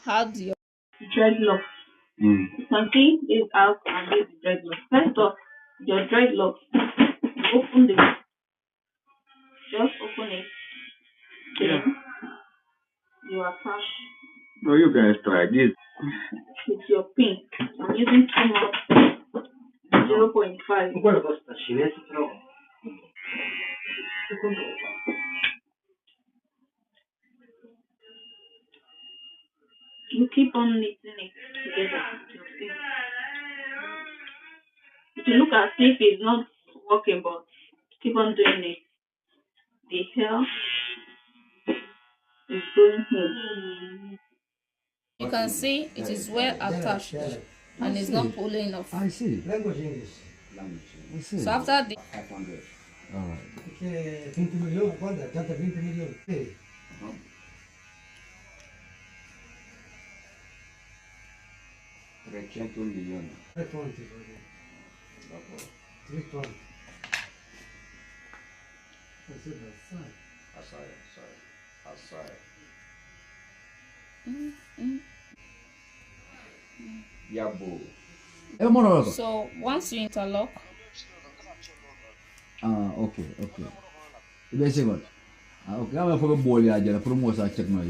add your dreadlocks. You can see this out and this is dreadlocks. First off, your dreadlocks, you open the just open it, then you attach No, you guys try this. with your pin. I'm using 0.5. You keep on knitting it together. It will look as if it's not working, but keep on doing it. The hair is going in. you can see it is well attached and it's not pulling off. I see. Language English. I see. So after the 500. All right. Perché 20 milioni, guarda, tanta 20 milioni. Sì. 300 milioni. 320. 320. Questo è Assai. Yabo. so once you interlock, Okay. Basically. Okay, I'm going to go to the ball. I'm going to check my.